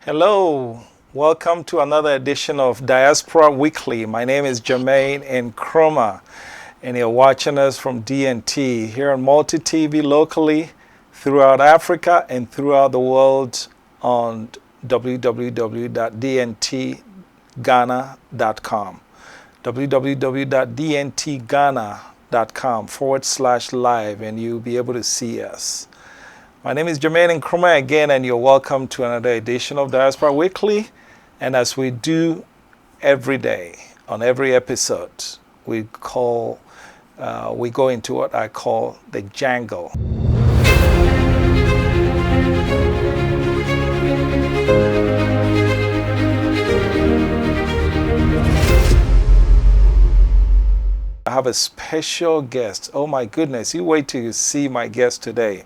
Hello, welcome to another edition of Diaspora Weekly. My name is Jermaine Nkrumah, and you're watching us from DNT here on Multi TV locally, throughout Africa, and throughout the world on www.dntghana.com. www.dntghana.com/live, and you'll be able to see us. My name is Jermaine Nkrumah again, and you're welcome to another edition of Diaspora Weekly. And as we do every day, on every episode, we go into what I call the jangle. I have a special guest. Oh my goodness, you wait till you see my guest today.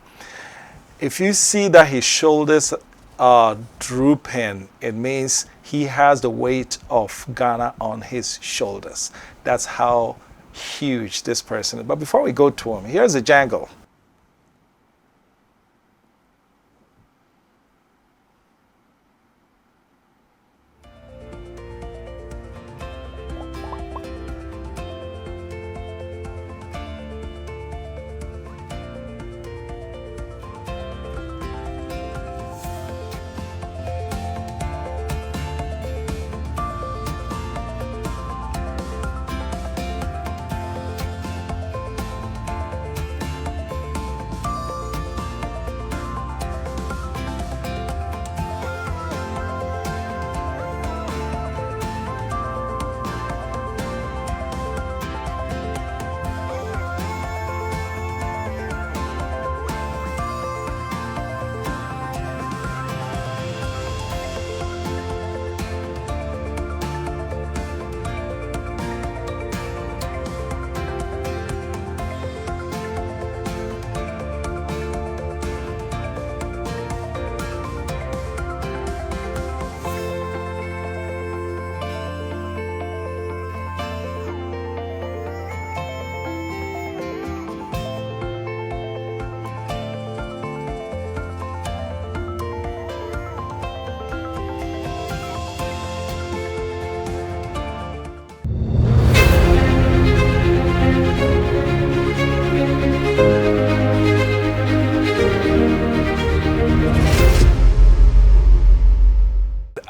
If you see that his shoulders are drooping, it means he has the weight of Ghana on his shoulders. That's how huge this person is. But before we go to him, here's a jangle.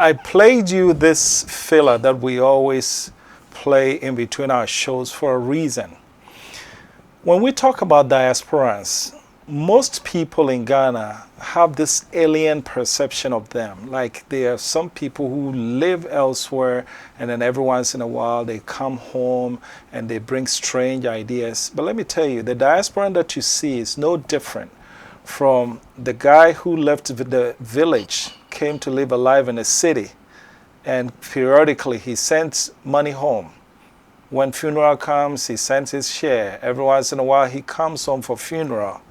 I played you this filler that we always play in between our shows for a reason. When we talk about diasporans, most people in Ghana have this alien perception of them. Like there are some people who live elsewhere, and then every once in a while they come home and they bring strange ideas. But let me tell you, the diasporan that you see is no different from the guy who left the village, came to live a life in a city, and periodically he sends money home. When funeral comes, he sends his share. Every once in a while he comes home for funeral.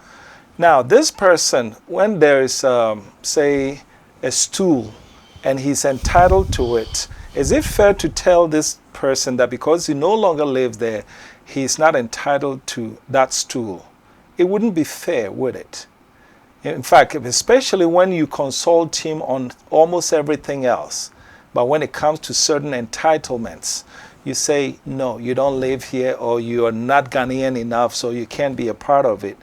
Now this person, when there is say a stool and he's entitled to it, is it fair to tell this person that because he no longer lives there, he's not entitled to that stool? It wouldn't be fair, would it? In fact, especially when you consult him on almost everything else, but when it comes to certain entitlements, you say, no, you don't live here, or you are not Ghanaian enough, so you can't be a part of it.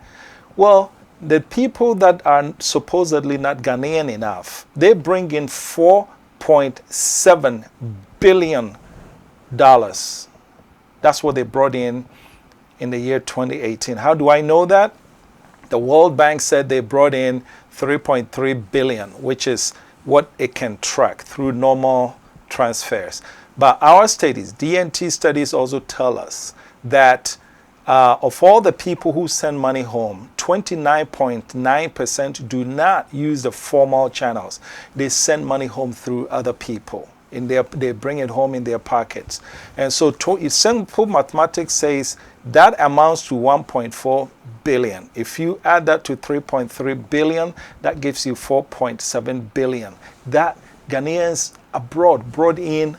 Well, the people that are supposedly not Ghanaian enough, they bring in $4.7 billion. That's what they brought in the year 2018. How do I know that? The World Bank said they brought in 3.3 billion, which is what it can track through normal transfers. But our studies, DNT studies, also tell us that of all the people who send money home, 29.9% do not use the formal channels. They send money home through other people. They bring it home in their pockets. And so simple mathematics says that amounts to 1.4 billion. If you add that to 3.3 billion, that gives you 4.7 billion. That Ghanaians abroad brought in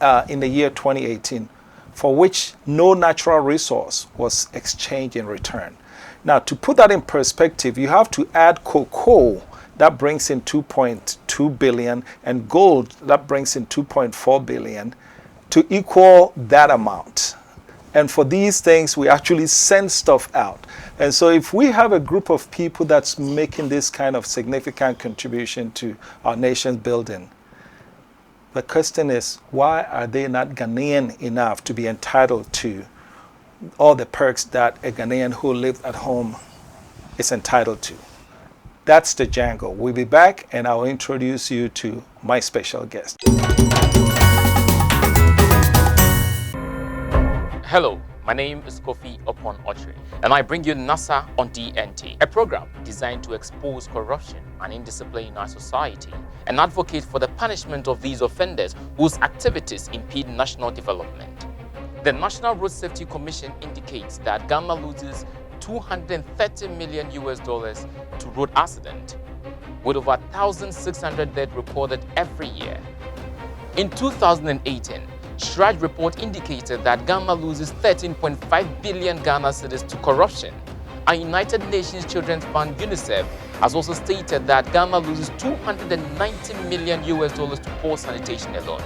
the year 2018, for which no natural resource was exchanged in return. Now, to put that in perspective, you have to add cocoa that brings in 2.2 billion, and gold, that brings in 2.4 billion, to equal that amount. And for these things, we actually send stuff out. And so if we have a group of people that's making this kind of significant contribution to our nation's building, the question is, why are they not Ghanaian enough to be entitled to all the perks that a Ghanaian who lives at home is entitled to? That's the jangle. We'll be back, and I'll introduce you to my special guest. Hello, my name is Kofi Opon Ochre, and I bring you NASA on DNT, a program designed to expose corruption and indiscipline in our society and advocate for the punishment of these offenders whose activities impede national development. The National Road Safety Commission indicates that Ghana loses $230 million to road accident, with over 1,600 deaths recorded every year. In 2018, Shraj report indicated that Ghana loses 13.5 billion Ghana cedis to corruption. And United Nations Children's Fund UNICEF has also stated that Ghana loses $290 million to poor sanitation alone.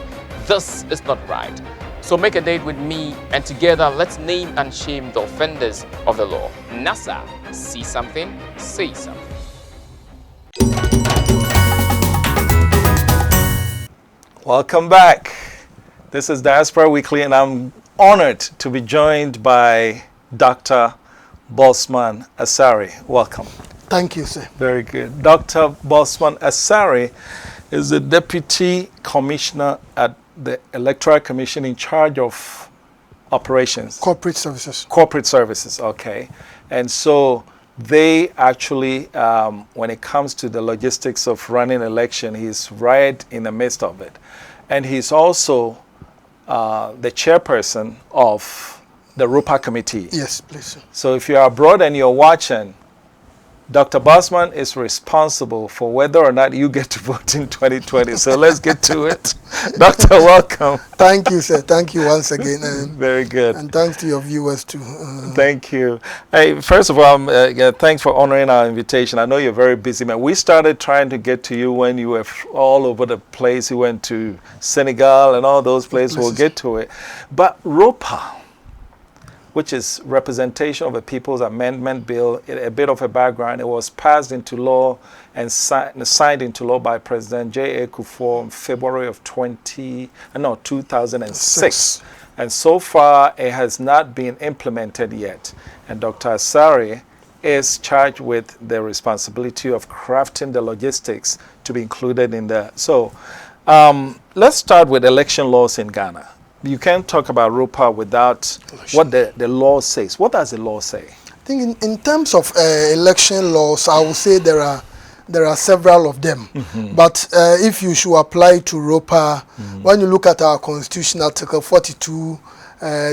This is not right. So make a date with me, and together let's name and shame the offenders of the law. NASA, see something, say something. Welcome back. This is Diaspora Weekly, and I'm honored to be joined by Dr. Bossman Asare. Welcome. Thank you, sir. Very good. Dr. Bossman Asare is the Deputy Commissioner at the Electoral Commission in charge of operations. Corporate services. Corporate services, okay. And so they actually, when it comes to the logistics of running election, he's right in the midst of it. And he's also the chairperson of the Ropaa committee. Yes, please, sir. So if you're abroad and you're watching, Dr. Bossman is responsible for whether or not you get to vote in 2020. So let's get to it. Doctor, welcome. Thank you, sir. Thank you once again. Very good. And thanks to your viewers, too. Thank you. Hey, first of all, thanks for honoring our invitation. I know you're very busy, man. We started trying to get to you when you were all over the place. You went to Senegal and all those places. We'll get to it. But Ropaa, which is Representation of a People's Amendment Bill, a bit of a background. It was passed into law and signed into law by President J.A. Kufuor in February of 2006. And so far, it has not been implemented yet. And Dr. Asare is charged with the responsibility of crafting the logistics to be included in the... So let's start with election laws in Ghana. You can't talk about Ropaa without what the law says. What does the law say? I think in terms of election laws, I would say there are several of them. Mm-hmm. But if you should apply to Ropaa, when you look at our Constitution, Article 42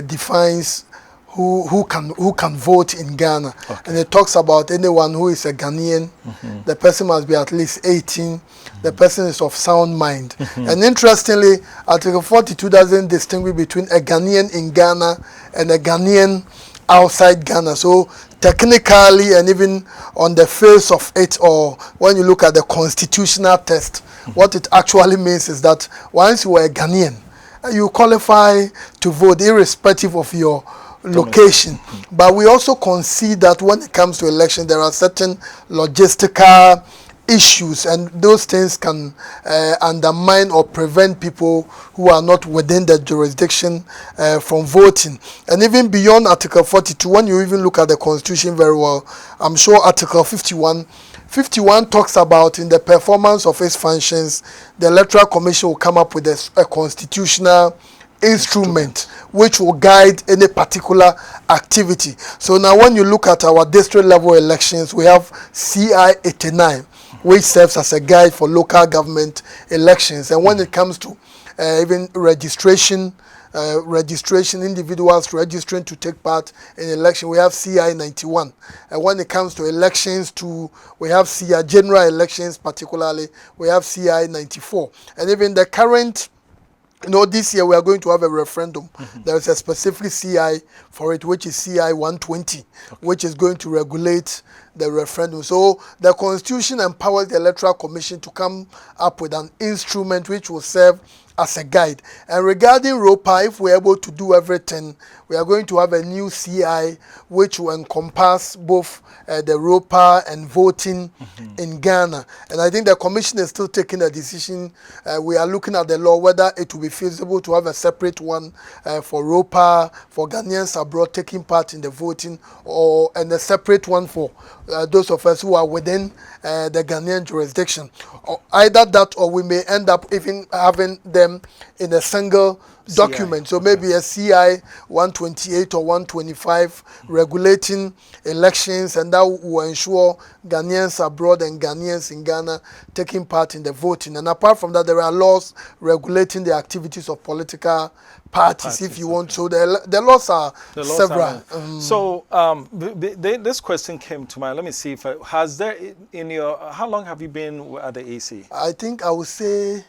defines who can vote in Ghana. Okay. And it talks about anyone who is a Ghanaian. Mm-hmm. The person must be at least 18. The person is of sound mind. Mm-hmm. And interestingly, Article 42 doesn't distinguish between a Ghanaian in Ghana and a Ghanaian outside Ghana. So technically, and even on the face of it, or when you look at the constitutional test, what it actually means is that once you are a Ghanaian, you qualify to vote irrespective of your location. But we also concede that when it comes to election, there are certain logistical issues, and those things can undermine or prevent people who are not within the jurisdiction from voting. And even beyond Article 42, when you even look at the Constitution very well, I'm sure Article 51 talks about in the performance of its functions, the Electoral Commission will come up with a constitutional instrument which will guide any particular activity. So now when you look at our district level elections, we have CI 89, which serves as a guide for local government elections. And when it comes to even registration, individuals registering to take part in election, we have CI 91. And when it comes to elections, we have CI general elections, particularly, we have CI 94. And even the current You know, this year we are going to have a referendum. There is a specific CI for it, which is CI 120, which is going to regulate the referendum. So the Constitution empowers the Electoral Commission to come up with an instrument which will serve as a guide. And regarding Ropaa, if we're able to do everything, we are going to have a new CI which will encompass both the Ropaa and voting in Ghana. And I think the Commission is still taking a decision. We are looking at the law whether it will be feasible to have a separate one for Ropaa, for Ghanaians abroad taking part in the voting, and a separate one for those of us who are within the Ghanaian jurisdiction. Or either that, or we may end up even having them in a single document. So maybe a CI 128 or 125 regulating elections, and that will ensure Ghanaians abroad and Ghanaians in Ghana taking part in the voting. And apart from that, there are laws regulating the activities of political parties, if you want. So the laws are several. So this question came to mind. Let me see if has there in your, how long have you been at the EC? I think I would say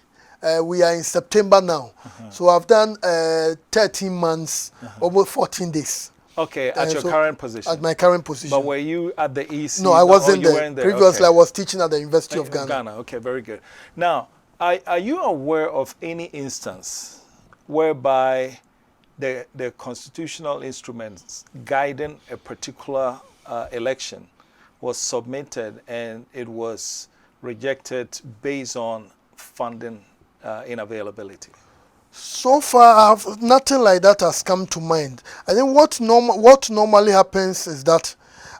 we are in September now. So I've done 13 months, almost 14 days. Okay, at your current position? At my current position. But were you at the EC? No, I wasn't there. Previously, okay. I was teaching at the University of Ghana. Okay, very good. Now, are you aware of any instance whereby the constitutional instruments guiding a particular election was submitted and it was rejected based on funding inavailability? So far, nothing like that has come to mind. I think what normally happens is that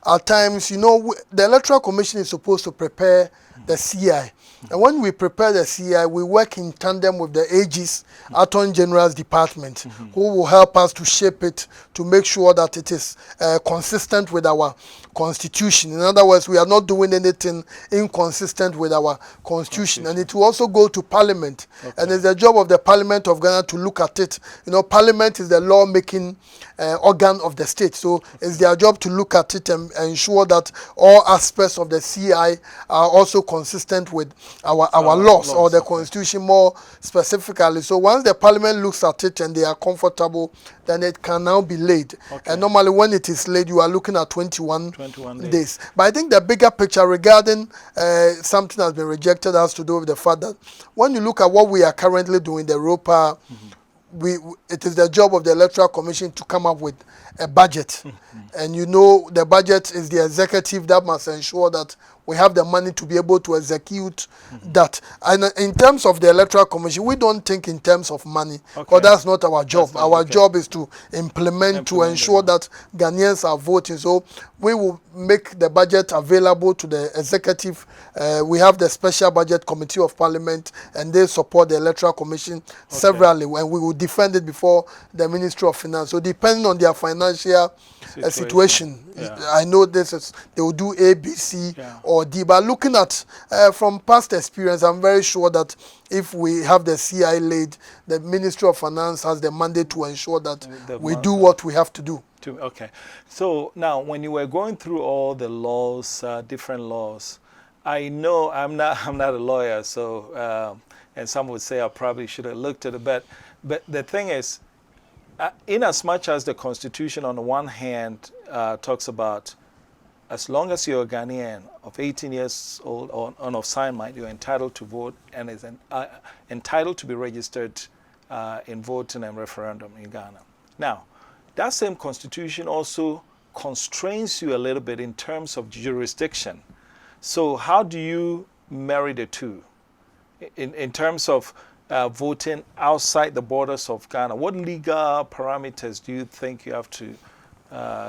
at times, you know, the Electoral Commission is supposed to prepare the CI. And when we prepare the CI, we work in tandem with the AG's Attorney General's Department, who will help us to shape it to make sure that it is consistent with our Constitution. In other words, we are not doing anything inconsistent with our Constitution. And it will also go to Parliament. And it's the job of the Parliament of Ghana to look at it. You know, Parliament is the law-making organ of the state. So it's their job to look at it and ensure that all aspects of the CI are also consistent with our laws or the Constitution more specifically. So once the Parliament looks at it and they are comfortable, then it can now be laid. And normally when it is laid, you are looking at 21 days. But I think the bigger picture regarding something has been rejected has to do with the fact that when you look at what we are currently doing, the Ropaa, it is the job of the Electoral Commission to come up with a budget. And you know, the budget is the executive that must ensure that we have the money to be able to execute that. And in terms of the Electoral Commission, we don't think in terms of money, because that's not our job. Our job is to implement to ensure that Ghanaians are voting. So we will make the budget available to the executive. We have the Special Budget Committee of Parliament, and they support the Electoral Commission severally, and we will defend it before the Ministry of Finance. So depending on their financial situation, I know they will do A, B, C, or D. But looking at from past experience, I'm very sure that if we have the CI laid, the Ministry of Finance has the mandate to ensure that we do what we have to do. Okay. So now, when you were going through all the laws, different laws, I know I'm not a lawyer, so and some would say I probably should have looked at it, but the thing is, in as much as the Constitution on the one hand talks about as long as you're a Ghanaian of 18 years old or of sound mind, you're entitled to vote and is entitled to be registered in voting and referendum in Ghana. Now, that same Constitution also constrains you a little bit in terms of jurisdiction. So how do you marry the two in terms of voting outside the borders of Ghana? What legal parameters do you think you have to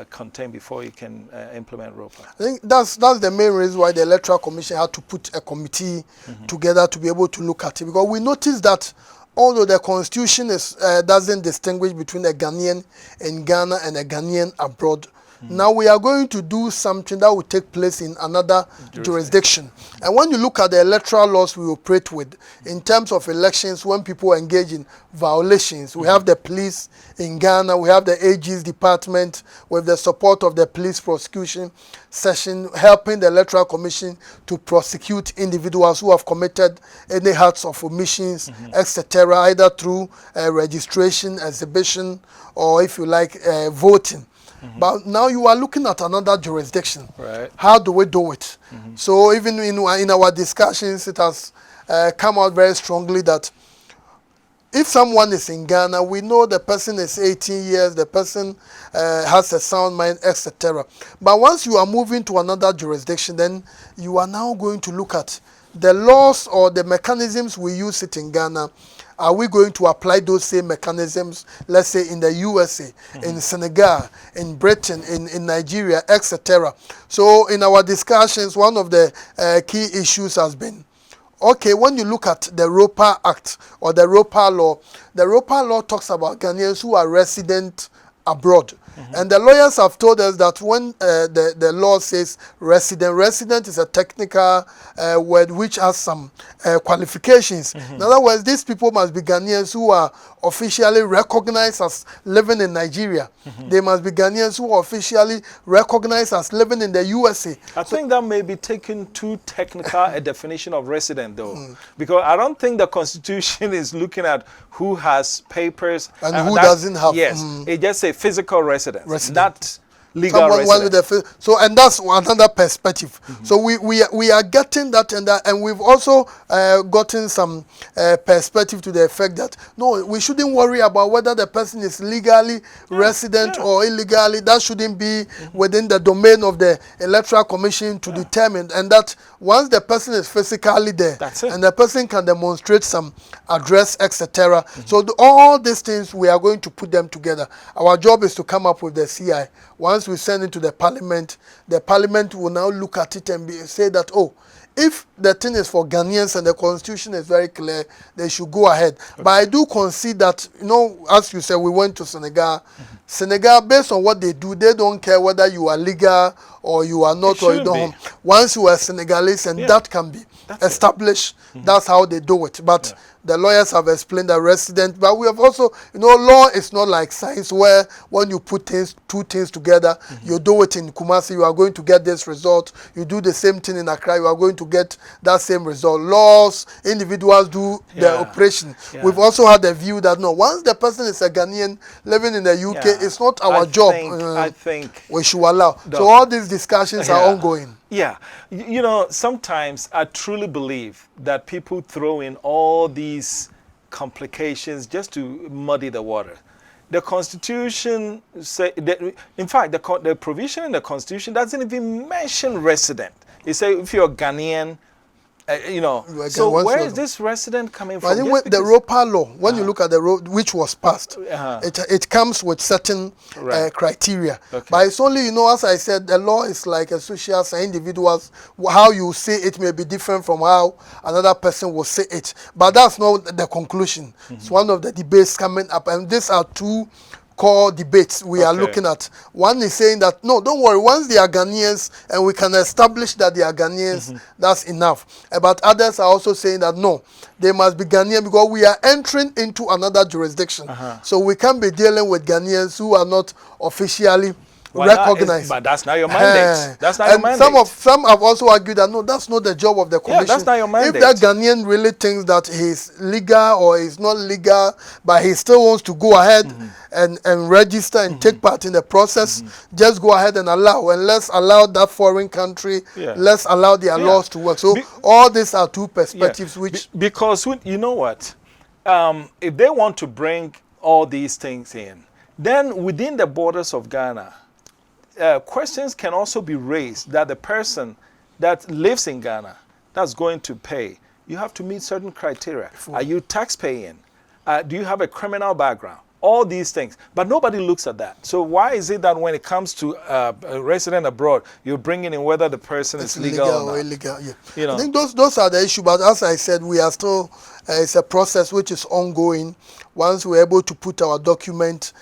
contain before you can implement Ropaa? I think that's the main reason why the Electoral Commission had to put a committee together to be able to look at it, because we noticed that although the Constitution doesn't distinguish between a Ghanaian in Ghana and a Ghanaian abroad, Now we are going to do something that will take place in another jurisdiction. And when you look at the electoral laws we operate with, in terms of elections, when people engage in violations, we have the police in Ghana, we have the AG's department with the support of the police prosecution session, helping the Electoral Commission to prosecute individuals who have committed any acts of omissions, etc., either through registration, exhibition, or if you like, voting. But now you are looking at another jurisdiction. Right. How do we do it? So even in our discussions, it has come out very strongly that if someone is in Ghana, we know the person is 18 years, the person has a sound mind, etc. But once you are moving to another jurisdiction, then you are now going to look at the laws or the mechanisms we use it in Ghana. Are we going to apply those same mechanisms, let's say in the USA, in Senegal, in Britain, in Nigeria, etc.? So in our discussions, one of the key issues has been, okay, when you look at the Ropaa Act or the Ropaa law talks about Ghanaians who are resident abroad. And the lawyers have told us that when the law says resident is a technical word which has some qualifications. In other words, these people must be Ghanaians who are officially recognized as living in Nigeria. They must be Ghanaians who are officially recognized as living in the USA. I think that may be taking too technical a definition of resident, though, because I don't think the Constitution is looking at who has papers and who doesn't have. Yes, it just a physical resident. Not legal Someone resident. with so, and that's another perspective. So we are getting that, and we've also gotten some perspective to the effect that no, we shouldn't worry about whether the person is legally resident or illegally. That shouldn't be within the domain of the Electoral Commission to determine, and that once the person is physically there and the person can demonstrate some address, etc. So all these things, we are going to put them together. Our job is to come up with the CI. Once we send it to the parliament will now look at it and say that, oh, if the thing is for Ghanaians and the constitution is very clear, they should go ahead. But I do concede that, as you said, we went to Senegal. Senegal, based on what they do, they don't care whether you are legal or you are not, or you don't. Once you are Senegalese, and that can be established, that's how they do it. But the lawyers have explained that resident, but we have also, law is not like science where when you put two things together, you do it in Kumasi, you are going to get this result. You do the same thing in Accra, you are going to get that same result. Laws, individuals do the operation. We've also had the view that no, once the person is a Ghanaian living in the UK, it's not our job. I think we should allow. So all these discussions are ongoing. Yeah, sometimes I truly believe that people throw in all these complications just to muddy the water. The Constitution say that, in fact, the provision in the Constitution doesn't even mention resident. It says if you're Ghanaian, so where is this resident coming from? I think the Ropaa law, when you look at the road which was passed, it comes with certain criteria. But it's only, as I said, the law is like a social individuals. How you say it may be different from how another person will say it. But that's not the conclusion. It's one of the debates coming up. And these are two core debates we are looking at. One is saying that, no, don't worry, once they are Ghanaians and we can establish that they are Ghanaians, that's enough. But others are also saying that, no, they must be Ghanaian because we are entering into another jurisdiction. So we can't be dealing with Ghanaians who are not officially recognized. But that's not your mandate. That's not your mandate. Some have also argued that no, that's not the job of the commission. Yeah, that's not your mandate. If that Ghanaian really thinks that he's legal or he's not legal, but he still wants to go ahead and register and take part in the process, just go ahead and allow. And let's allow that foreign country, let's allow their laws to work. So all these are two perspectives which... Because you know what? If they want to bring all these things in, then within the borders of Ghana, questions can also be raised that the person that lives in Ghana that's going to pay, you have to meet certain criteria. Are you tax paying? Do you have a criminal background? all these things, but nobody looks at that. So why is it that when it comes to a resident abroad, you're bringing in whether the person is legal or not? Illegal, yeah. You know. I think those are the issue. But as I said, we are still it's a process which is ongoing. Once we're able to put our document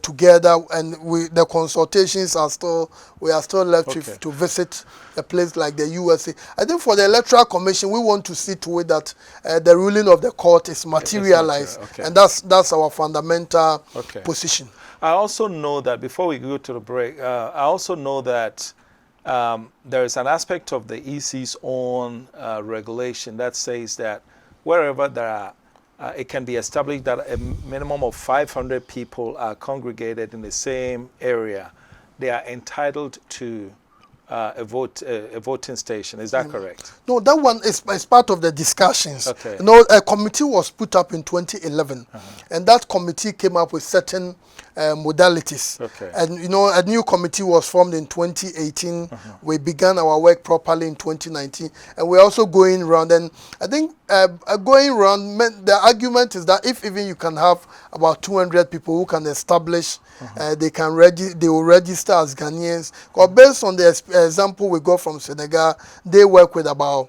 together, and the consultations are still, we are still left to visit a place like the USA. I think for the Electoral Commission, we want to see to it that the ruling of the court is materialized, and that's our fundamental position. I also know that before we go to the break, I also know that there is an aspect of the EC's own regulation that says that wherever there are, it can be established that a minimum of 500 people are congregated in the same area. They are entitled to a voting station. Is that correct? No, that one is part of the discussions. Okay. You know, a committee was put up in 2011, and that committee came up with certain modalities. Okay. And you know, a new committee was formed in 2018. We began our work properly in 2019, and we're also going around. And I think going around, the argument is that if even you can have about 200 people who can establish, they will register as Ghanaians. Because based on the example we got from Senegal, they work with about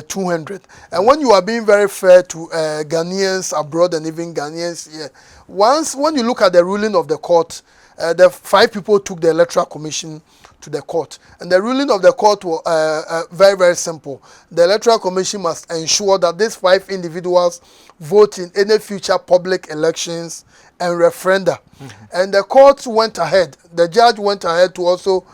200. And when you are being very fair to Ghanaians abroad and even Ghanaians here, when you look at the ruling of the court, the 5 people took the Electoral Commission to the court. And the ruling of the court was very, very simple. The Electoral Commission must ensure that these 5 individuals vote in any future public elections and referenda. And the court went ahead, the judge went ahead to also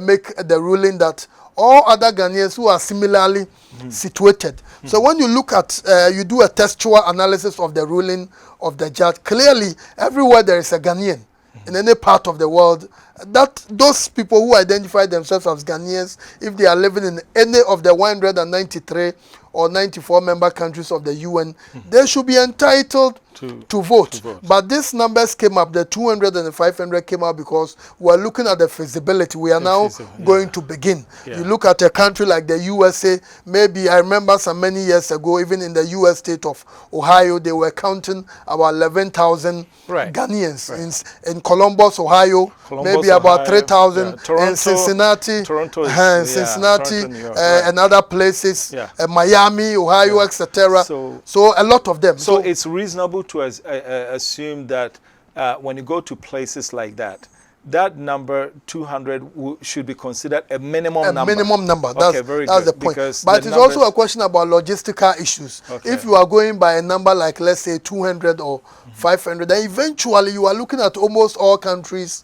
make the ruling that all other Ghanaians who are similarly situated. So when you look at, you do a textual analysis of the ruling of the judge, clearly everywhere there is a Ghanaian in any part of the world, that those people who identify themselves as Ghanaians, if they are living in any of the 193 or 94 member countries of the UN, they should be entitled to vote. But these numbers came up, the 200 and the 500 came up because we're looking at the feasibility. We are now going to begin. You look at a country like the USA, maybe I remember some many years ago, even in the US state of Ohio, they were counting about 11,000 Ghanaians. In Columbus, Ohio, maybe about 3,000. In Cincinnati, Cincinnati, and other places, Miami, Ohio, etc. So a lot of them. So it's reasonable to assume that when you go to places like that, that number 200 should be considered a minimum number. Minimum number. That's the point. But it's also a question about logistical issues. If you are going by a number like, let's say, 200 or 500, then eventually you are looking at almost all countries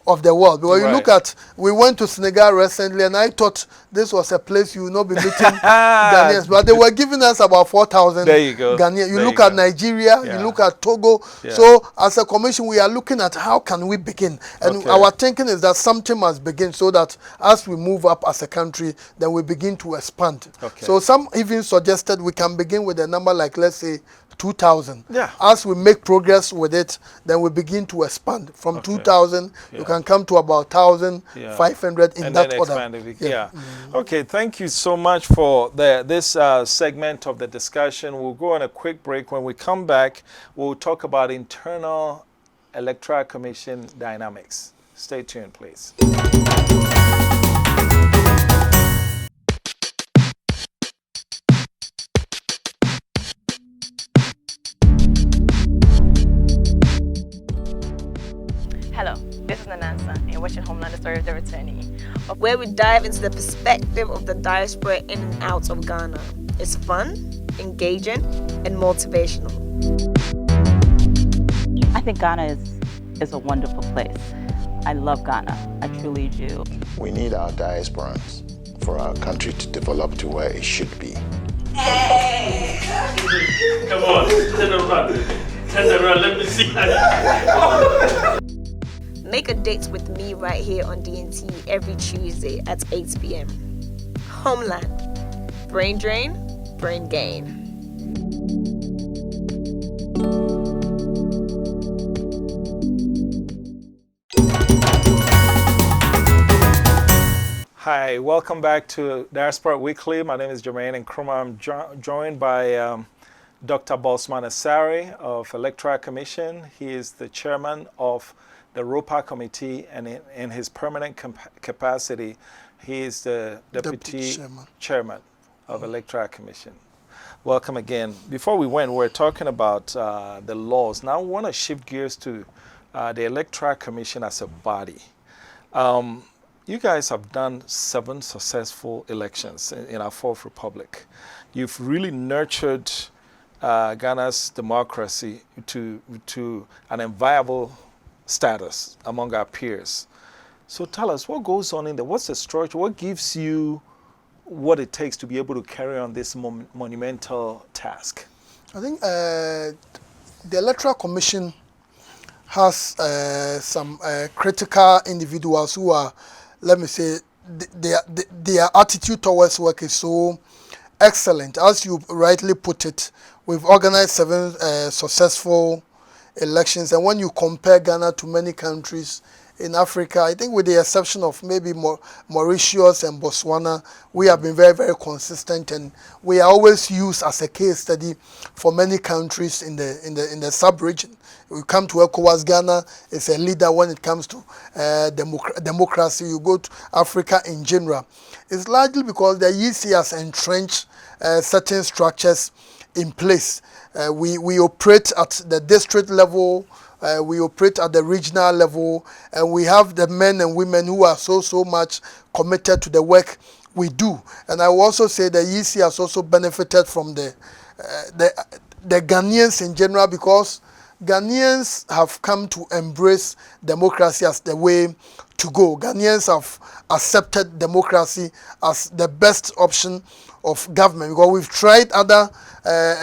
of the world. Because you look at, we went to Senegal recently, and I thought this was a place you will not be meeting Ghanaians, but they were giving us about 4,000 Ghanaians. You look at Nigeria, you look at Togo. So as a commission, we are looking at how can we begin, and our thinking is that something must begin, so that as we move up as a country, then we begin to expand. So some even suggested we can begin with a number like, let's say, 2,000. As we make progress with it, then we begin to expand. From 2,000, you can come to about 1,500 in that order. Okay, thank you so much for this segment of the discussion. We'll go on a quick break. When we come back, we'll talk about internal Electoral Commission dynamics. Stay tuned, please. Hello, this is Nanansa, and you're watching Homeland, the Story of the Returnee, where we dive into the perspective of the diaspora in and out of Ghana. It's fun, engaging, and motivational. I think Ghana is a wonderful place. I love Ghana. I truly do. We need our diasporans for our country to develop to where it should be. Hey! Come on, turn around. Turn around, let me see. Make a date with me right here on DNT every Tuesday at 8 p.m. Homeland. Brain drain, brain gain. Hi, welcome back to Diaspora Weekly. My name is Jermaine Nkrumah. I'm joined by Dr. Bossman Asare of Electoral Commission. He is the chairman of the Ropaa Committee, and in his permanent capacity, he is the deputy chairman of Electoral Commission. Welcome again. Before we went, we were talking about the laws. Now I want to shift gears to the Electoral Commission as a body. You guys have done 7 successful elections in our fourth republic. You've really nurtured Ghana's democracy to an enviable status among our peers. So tell us, what goes on in there? What's the structure? What gives you what it takes to be able to carry on this monumental task? I think the Electoral Commission has some critical individuals who are, let me say, their attitude towards work is so excellent. As you rightly put it, we've organized 7 successful elections, and when you compare Ghana to many countries in Africa, I think with the exception of maybe Mauritius and Botswana, we have been very, very consistent, and we are always used as a case study for many countries in the sub-region. We come to ECOWAS, Ghana is a leader when it comes to democracy. You go to Africa in general. It's largely because the EC has entrenched certain structures in place. We operate at the district level, we operate at the regional level, and we have the men and women who are so much committed to the work we do. And I will also say the EC has also benefited from the Ghanaians in general, because Ghanaians have come to embrace democracy as the way to go. Ghanaians have accepted democracy as the best option of government, because we've tried other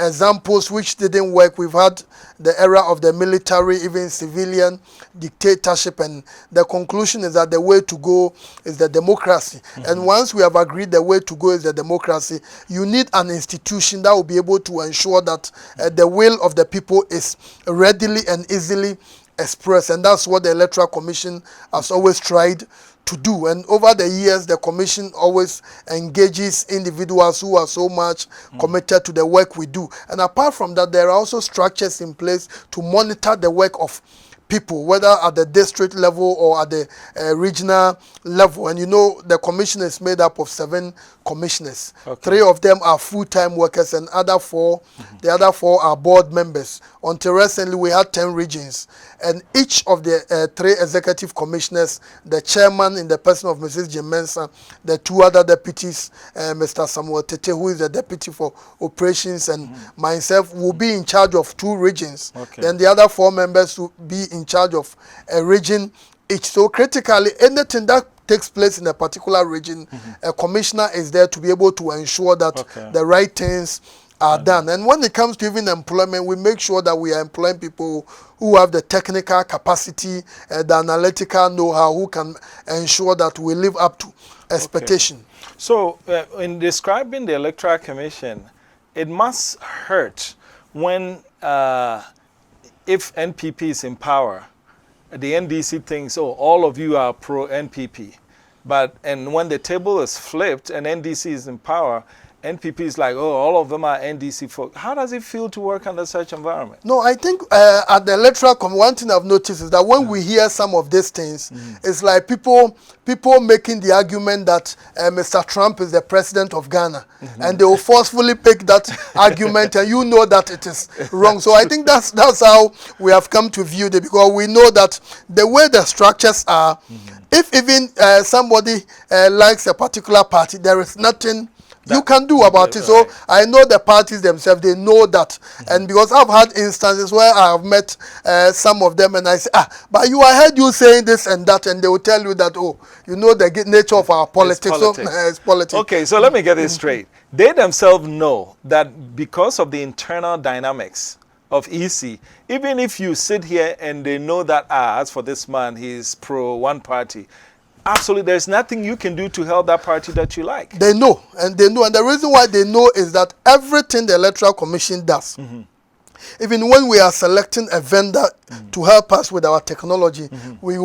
examples which didn't work. We've had the era of the military, even civilian dictatorship, and the conclusion is that the way to go is the democracy. And once we have agreed the way to go is the democracy, you need an institution that will be able to ensure that the will of the people is readily and easily expressed, and that's what the Electoral Commission has always tried to do. And over the years, the Commission always engages individuals who are so much committed to the work we do. And apart from that, there are also structures in place to monitor the work of people, whether at the district level or at the regional level. And you know, the commission is made up of 7 commissioners. Okay. 3 of them are full-time workers, and the other 4 are board members. Until recently, we had 10 regions, and each of the 3 executive commissioners, the chairman in the person of Mrs. Jim Mensah, the 2 other deputies, Mr. Samuel Tete, who is the deputy for operations, and myself, will be in charge of 2 regions. Okay. Then the other 4 members will be in charge of a region each. So critically, anything that takes place in a particular region, a commissioner is there to be able to ensure that the right things are done. And when it comes to even employment, we make sure that we are employing people who have the technical capacity, the analytical know-how, who can ensure that we live up to expectation. Okay. So in describing the Electoral Commission, it must hurt when if NPP is in power, the NDC thinks, oh, all of you are pro-NPP. And when the table is flipped and NDC is in power, NPP is like, oh, all of them are NDC folk. How does it feel to work under such environment? No, I think at the Electoral Commission, one thing I've noticed is that when we hear some of these things, it's like people making the argument that Mr. Trump is the president of Ghana, and they will forcefully pick that argument, and you know that it is wrong. So I think that's how we have come to view it, because we know that the way the structures are, if even somebody likes a particular party, there is nothing you can do about it. So I know the parties themselves, they know that. And because I've had instances where I have met some of them, and I say, but I heard you saying this and that, and they will tell you that, oh, you know the nature of our politics. It's politics. So, it's politics. Okay, so let me get this straight. They themselves know that because of the internal dynamics of EC, even if you sit here and they know that, as for this man, he's pro one party, absolutely, there's nothing you can do to help that party that you like. They know, and the reason why they know is that everything the Electoral Commission does, even when we are selecting a vendor to help us with our technology, we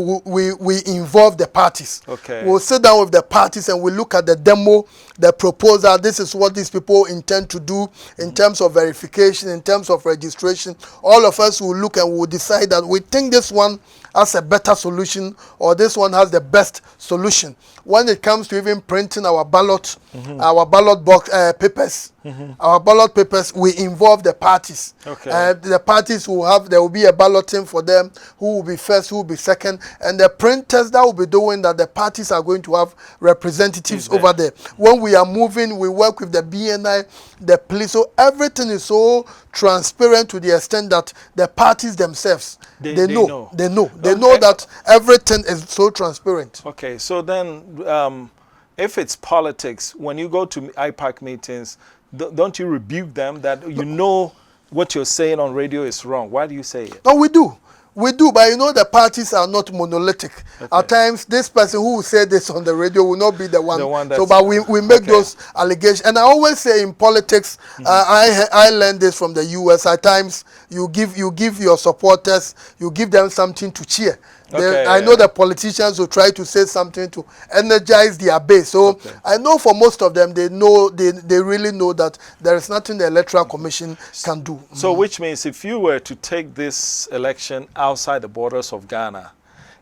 involve the parties. Okay. We'll sit down with the parties and we look at the demo, the proposal. This is what these people intend to do in terms of verification, in terms of registration. All of us will look and we'll decide that we think this one has a better solution or this one has the best solution. When it comes to even printing our ballot, our ballot box papers, our ballot papers, we involve the parties. Okay. The parties there will be a balloting for them, who will be first, who will be second, and the printers that will be doing that, the parties are going to have representatives over there. When we are moving, we work with the BNI, the police, so everything is so transparent to the extent that the parties themselves, they know that everything is so transparent. Okay, so then if it's politics, when you go to IPAC meetings, don't you rebuke them that you know what you're saying on radio is wrong? Why do you say it? No, we do. We do, but you know the parties are not monolithic. Okay. At times, this person who will say this on the radio will not be the one. So, but we make those allegations. And I always say in politics, I learned this from the US. At times, you give your supporters, you give them something to cheer. I know the politicians will try to say something to energize their base. So I know for most of them, they really know that there is nothing the Electoral Commission can do. So which means if you were to take this election outside the borders of Ghana,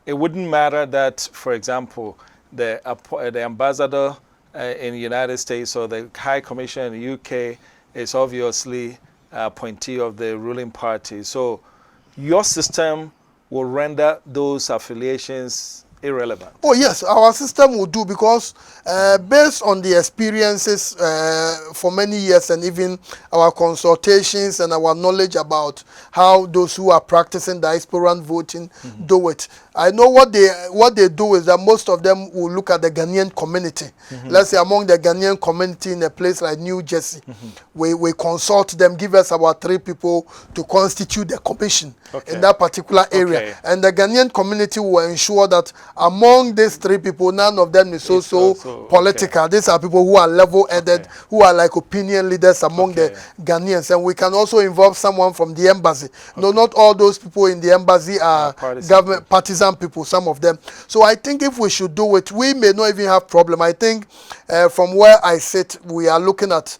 it wouldn't matter that, for example, the ambassador in the United States or the High Commissioner in the UK is obviously a appointee of the ruling party. So your system will render those affiliations irrelevant. Oh yes, our system will do, because based on the experiences for many years and even our consultations and our knowledge about how those who are practicing diasporan voting do it. I know what they do is that most of them will look at the Ghanaian community. Let's say among the Ghanaian community in a place like New Jersey, we consult them, give us about 3 people to constitute the commission in that particular area. And the Ghanaian community will ensure that among these 3 people, none of them is also political. These are people who are level-headed, who are like opinion leaders among the Ghanaians. And we can also involve someone from the embassy. No, not all those people in the embassy are government partisan people, some of them. So I think if we should do it, we may not even have problem. I think from where I sit, we are looking at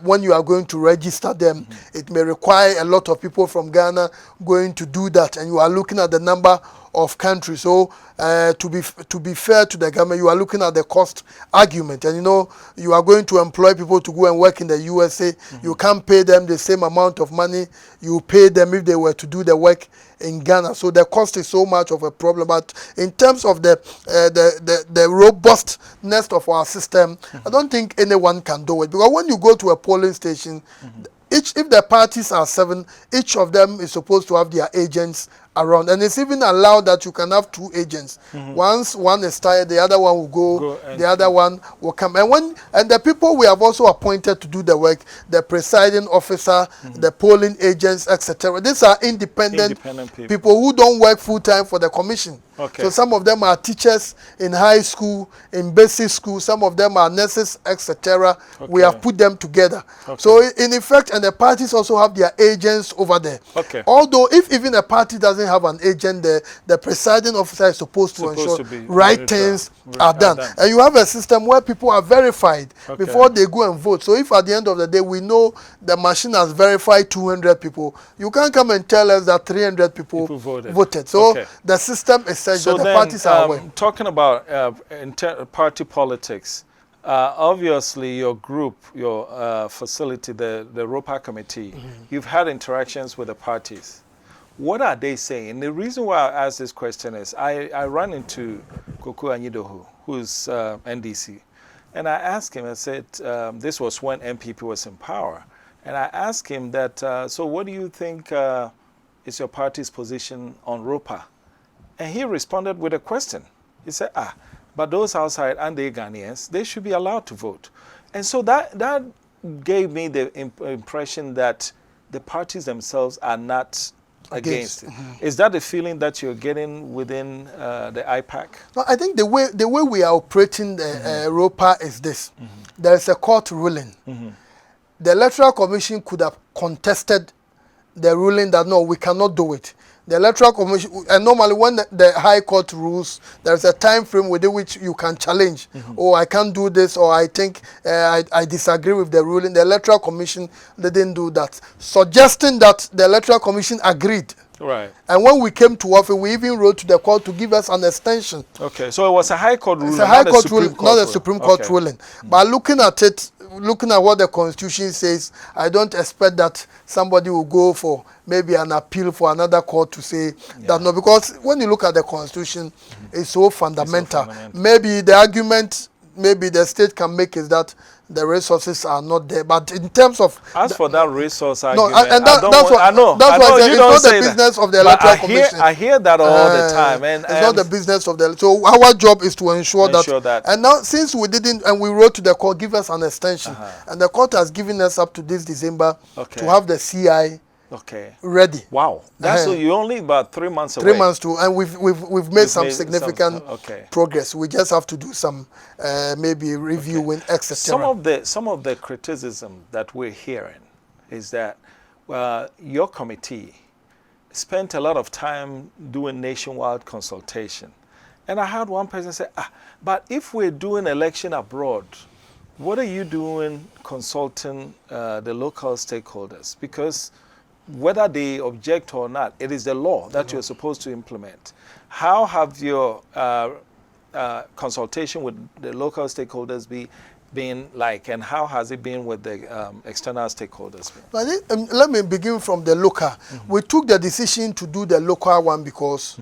when you are going to register them, it may require a lot of people from Ghana going to do that, and you are looking at the number of countries. So to be fair to the government, you are looking at the cost argument, and you know you are going to employ people to go and work in the USA. You can't pay them the same amount of money you pay them if they were to do the work in Ghana. So the cost is so much of a problem. But in terms of the robustness of our system, I don't think anyone can do it, because when you go to a polling station, if the parties are 7, each of them is supposed to have their agents around, and it's even allowed that you can have 2 agents. Once one is tired, the other one will go the other one will come. And the people we have also appointed to do the work, the presiding officer, the polling agents, etc. These are independent people who don't work full time for the commission. So some of them are teachers in high school, in basic school. Some of them are nurses, etc. We have put them together. So in effect, and the parties also have their agents over there. Although if even a party doesn't have an agent, the presiding officer is supposed to ensure right things are done. And you have a system where people are verified before they go and vote. So if at the end of the day we know the machine has verified 200 people, you can't come and tell us that 300 people voted. So the system is such that the parties are aware. Talking about party politics, obviously your group, your facility, the Ropaa committee, you've had interactions with the parties. What are they saying? The reason why I ask this question is I ran into Koko Anyidoho, who's NDC, and I asked him, I said, this was when MPP was in power, and I asked him that, so what do you think is your party's position on Ropaa? And he responded with a question. He said, but those outside and the Ghanaians, they should be allowed to vote. And so that gave me the impression that the parties themselves are not against it. Is that the feeling that you're getting within the IPAC? No, I think the way we are operating the Ropaa is this. There is a court ruling. The Electoral Commission could have contested the ruling that no, we cannot do it. The Electoral Commission, and normally when the High Court rules, there's a time frame within which you can challenge. Oh, I can't do this, or I think I disagree with the ruling. The Electoral Commission, they didn't do that. Suggesting that the Electoral Commission agreed. Right. And when we came to office, we even wrote to the court to give us an extension. Okay, so it was a High Court ruling, It's a High not Court a Supreme ruling, Court not a Supreme Court ruling. But looking at it, looking at what the Constitution says, I don't expect that somebody will go for maybe an appeal for another court to say that no, because when you look at the Constitution, it's so fundamental. Maybe the argument, maybe the state can make is that the resources are not there. But in terms of as for that resource no, argument, and that's what I know. That's why I say you it's don't not the say that. business of the But Electoral Commission. I hear that all the time, and it's not the business of the. So our job is to ensure that. And now, since we didn't, and we wrote to the court, give us an extension, and the court has given us up to this December to have the CI ready. Wow, that's so you only about 3 months away. 3 months to, and we've made some significant progress. We just have to do some maybe reviewing, etc. Some of the criticism that we're hearing is that your committee spent a lot of time doing nationwide consultation, and I heard one person say, but if we're doing election abroad, what are you doing consulting the local stakeholders? Because whether they object or not, it is the law that you're supposed to implement. How have your consultation with the local stakeholders been like, and how has it been with the external stakeholders? I think, let me begin from the local. We took the decision to do the local one because,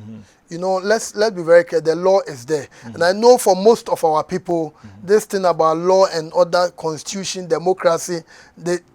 you know, let's be very clear, the law is there. And I know for most of our people, this thing about law and other constitution, democracy,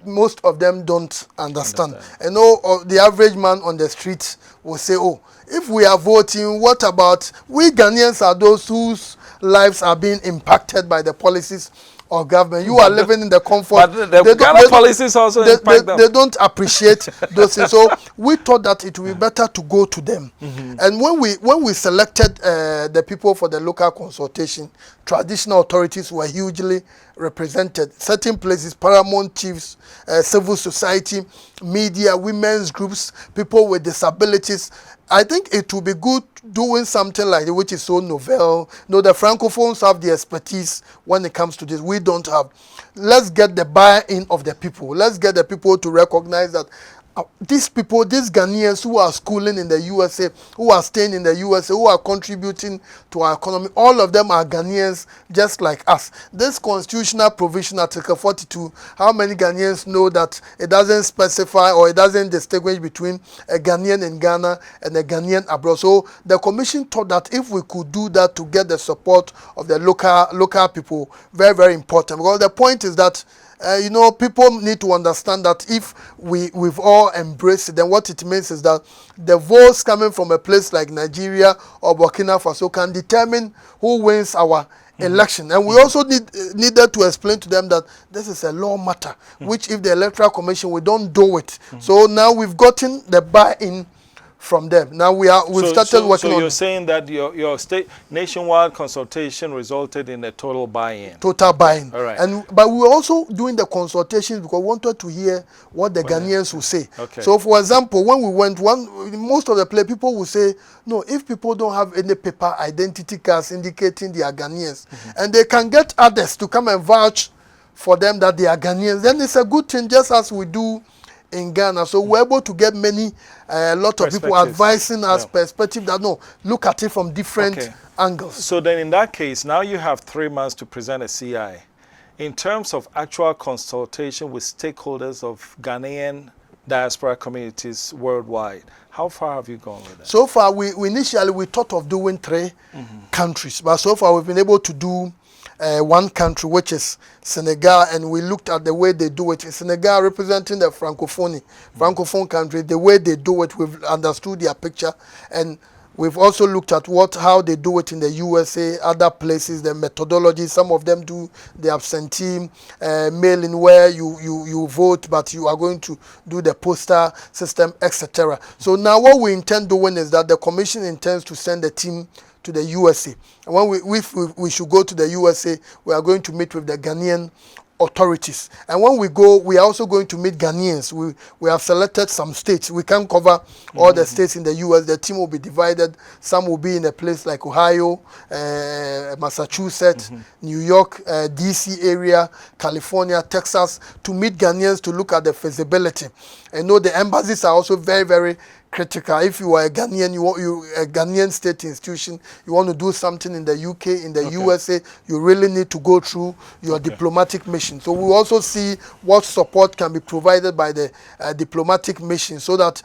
most of them don't understand. I know the average man on the street will say, oh, if we are voting, what about, we Ghanaians are those whose lives are being impacted by the policies of government. You are living in the comfort. But the Ghana policies also impact them. They don't appreciate those things. So we thought that it would be better to go to them. And when we selected the people for the local consultation, traditional authorities were hugely represented. Certain places, paramount chiefs, civil society, media, women's groups, people with disabilities. I think it will be good doing something like that, which is so novel. No, the Francophones have the expertise when it comes to this. We don't have. Let's get the buy-in of the people. Let's get the people to recognize that these people, these Ghanaians who are schooling in the USA, who are staying in the USA, who are contributing to our economy, all of them are Ghanaians just like us. This constitutional provision, Article 42, how many Ghanaians know that it doesn't specify or it doesn't distinguish between a Ghanaian in Ghana and a Ghanaian abroad? So the commission thought that if we could do that to get the support of the local people, very, very important. Because the point is that you know, people need to understand that if we've all embraced it, then what it means is that the votes coming from a place like Nigeria or Burkina Faso can determine who wins our election. And we also needed to explain to them that this is a law matter, which if the Electoral Commission, we don't do it. So now we've gotten the buy-in from them. Now we've started working on. So you're saying that your state nationwide consultation resulted in a total buy-in. Total buy-in. All right. But we were also doing the consultations because we wanted to hear what the Ghanaians will say. Okay. So for example, when we went, most of the people will say, no, if people don't have any paper identity cards indicating they are Ghanaians, and they can get others to come and vouch for them that they are Ghanaians, then it's a good thing, just as we do in Ghana. So we're able to get a lot of people advising us perspective that no, look at it from different angles. So then in that case, now you have 3 months to present a CI. In terms of actual consultation with stakeholders of Ghanaian diaspora communities worldwide, how far have you gone with that? So far, we initially thought of doing 3 countries, but so far we've been able to do one country, which is Senegal, and we looked at the way they do it. In Senegal, representing the Francophone country, the way they do it, we've understood their picture, and we've also looked at how they do it in the USA, other places, the methodology. Some of them do the absentee mailing where you vote, but you are going to do the postal system, etc. So now what we intend doing is that the commission intends to send a team to the USA. And when we should go to the USA, we are going to meet with the Ghanaian authorities. And when we go, we are also going to meet Ghanaians. We have selected some states. We can't cover all the states in the U.S. The team will be divided. Some will be in a place like Ohio, Massachusetts, New York, D.C. area, California, Texas, to meet Ghanaians to look at the feasibility. I know the embassies are also very, very critical. If you are a Ghanaian, you a Ghanaian state institution, you want to do something in the UK, in the USA, you really need to go through your diplomatic mission. So we also see what support can be provided by the diplomatic mission, so that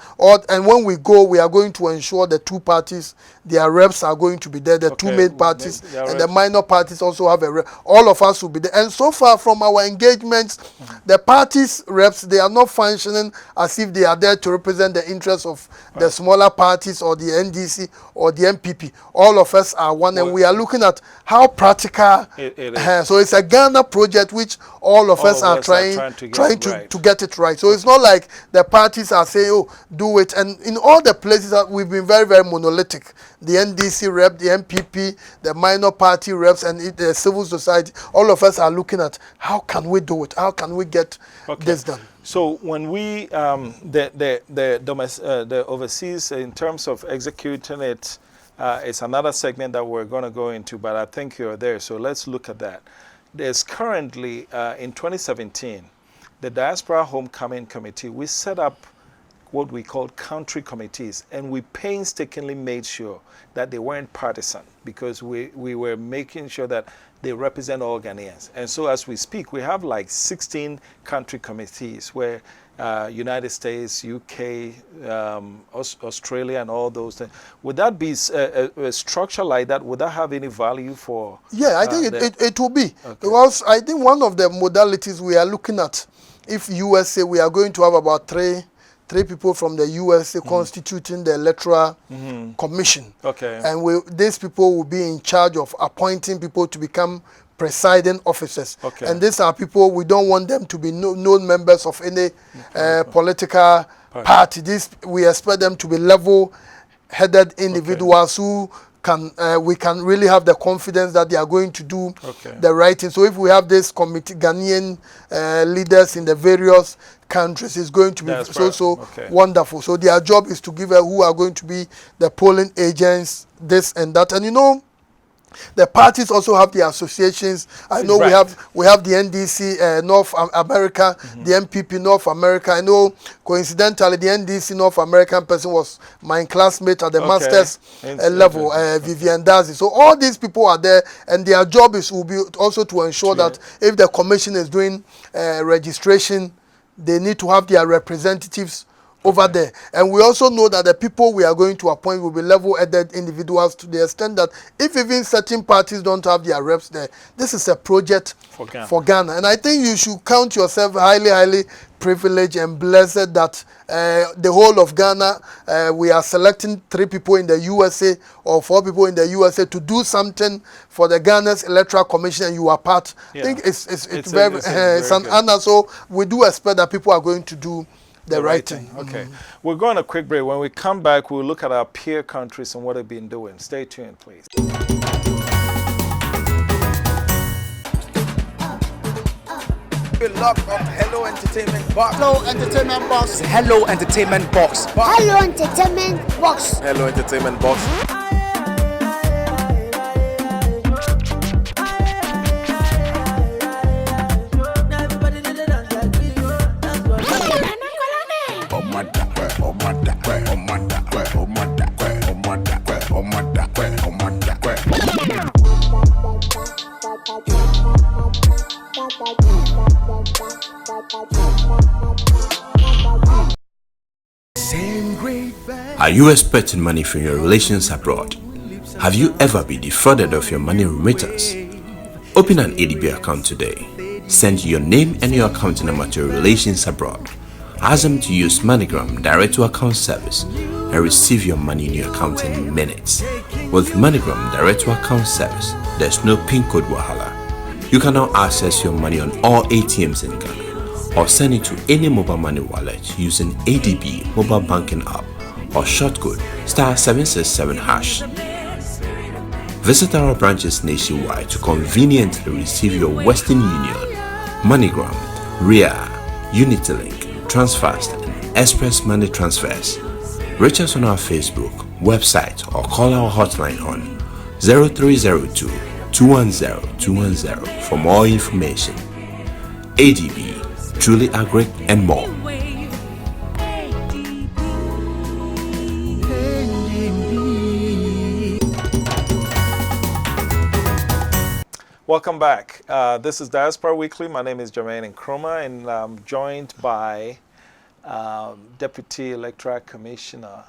and when we go, we are going to ensure the two parties, their reps are going to be there, the two main parties, and the minor parties also have a rep. All of us will be there. And so far from our engagements, the parties reps, they are not functioning as if they are there to represent the interests of the smaller parties or the NDC or the MPP. All of us are one, and we are looking at how practical it is. So it's a Ghana project which all of us are trying to get it right. So it's not like the parties are saying, oh, do it. And in all the places that we've been very, very monolithic. The NDC rep, the MPP, the minor party reps, and the civil society, all of us are looking at how can we do it? How can we get this done? So when we, the overseas, in terms of executing it, it's another segment that we're going to go into, but I think you're there, so let's look at that. There's currently, in 2017, the Diaspora Homecoming Committee, we set up what we call country committees, and we painstakingly made sure that they weren't partisan, because we were making sure that they represent all Ghanaians. And so as we speak, we have like 16 country committees where United States, UK, Australia, and all those things. Would that be a structure like that? Would that have any value for? Yeah, I think it will be. Because I think one of the modalities we are looking at, if USA, we are going to have about three people from the USA constituting the electoral commission. And these people will be in charge of appointing people to become presiding officers. And these are people, we don't want them to be known members of any political party. We expect them to be level-headed individuals who we can really have the confidence that they are going to do the right thing. So if we have this committee, Ghanaian leaders in the various countries, it's going to be so wonderful. So their job is to give who are going to be the polling agents, this and that. And you know, the parties also have the associations. I know we have the NDC North America, the MPP North America. I know coincidentally the NDC North American person was my classmate at the master's level, Vivian Dazi. So all these people are there, and their job will be also to ensure that if the commission is doing registration, they need to have their representatives over there. And we also know that the people we are going to appoint will be level-headed individuals, to the extent that if even certain parties don't have their reps there, this is a project for Ghana. And I think you should count yourself highly, highly privileged and blessed that the whole of Ghana, we are selecting 3 people in the USA or 4 people in the USA to do something for the Ghana's Electoral Commission, and you are part. I think it's an honor. So we do expect that people are going to do the right thing. We're going on a quick break. When we come back, we'll look at our peer countries and what they've been doing. Stay tuned, please. Lock up Hello Entertainment Box. Hello Entertainment Box. Hello Entertainment Box. Hello Entertainment Box. Hello Entertainment Box. Are you expecting money from your relations abroad? Have you ever been defrauded of your money remittance? Open an ADB account today. Send your name and your account number to your relations abroad. Ask them to use MoneyGram direct to account service and receive your money in your account in minutes. With MoneyGram direct to account service, there's no PIN code wahala. You can now access your money on all ATMs in Ghana, or send it to any mobile money wallet using ADB mobile banking app or shortcode *767#. Visit our branches nationwide to conveniently receive your Western Union MoneyGram, RIA, Unitylink, Transfast, and Express Money Transfers. Reach us on our Facebook, website, or call our hotline on 0302 210 210 for more information. ADB, truly agri and more. Welcome back. This is Diaspora Weekly. My name is Jermaine Nkrumah, and I'm joined by Deputy Electoral Commissioner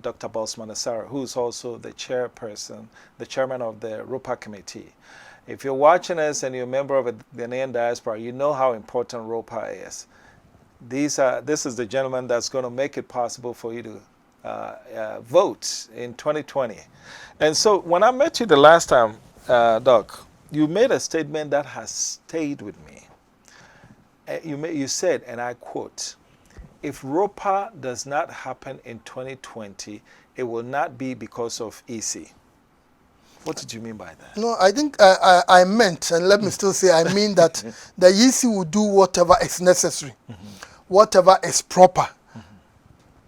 Dr. Bossman Asare, who is also the chairman of the Ropaa Committee. If you're watching us and you're a member of the Ghanaian diaspora, you know how important Ropaa is. This is the gentleman that's going to make it possible for you to vote in 2020. And so when I met you the last time, Doc, you made a statement that has stayed with me. You said, and I quote, if Ropaa does not happen in 2020, it will not be because of EC. What did you mean by that? No, I think I meant, and let me still say, I mean that the EC will do whatever is necessary, whatever is proper,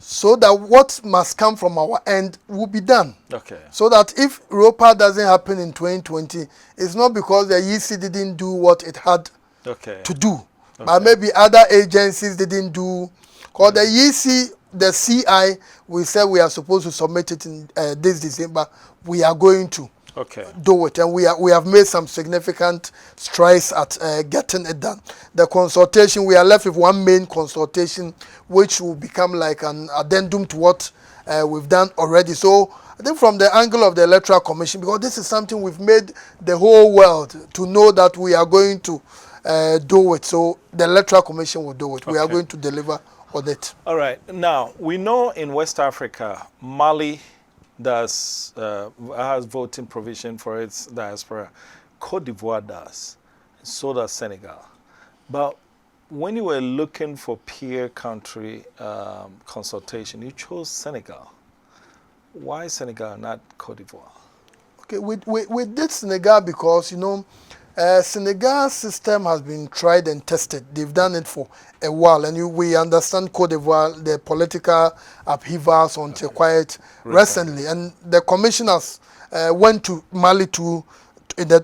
so that what must come from our end will be done. Okay. So that if Ropaa doesn't happen in 2020, it's not because the EC didn't do what it had to do, but maybe other agencies didn't do. Because the EC, the CI, we said we are supposed to submit it in this December. We are going to do it, and we have made some significant strides at getting it done. The consultation, we are left with one main consultation, which will become like an addendum to what we've done already. So I think from the angle of the Electoral Commission, because this is something we've made the whole world to know that we are going to do it. So the Electoral Commission will do it. We are going to deliver on it. All right. Now, we know in West Africa, Mali has voting provision for its diaspora. Cote d'Ivoire does. So does Senegal. But when you were looking for peer country consultation, you chose Senegal. Why Senegal, not Cote d'Ivoire? Okay, we did Senegal because, you know, Senegal's system has been tried and tested. They've done it for a while, and we understand Cote d'Ivoire, the political upheavals until quite recently. And the commissioners went to Mali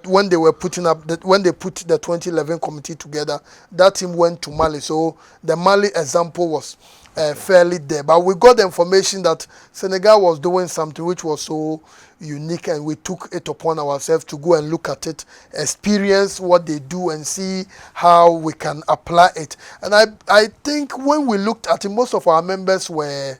when they were putting up when they put the 2011 committee together. That team went to Mali, so the Mali example was fairly there. But we got the information that Senegal was doing something which was so unique, and we took it upon ourselves to go and look at it, experience what they do, and see how we can apply it. And I think when we looked at it, most of our members were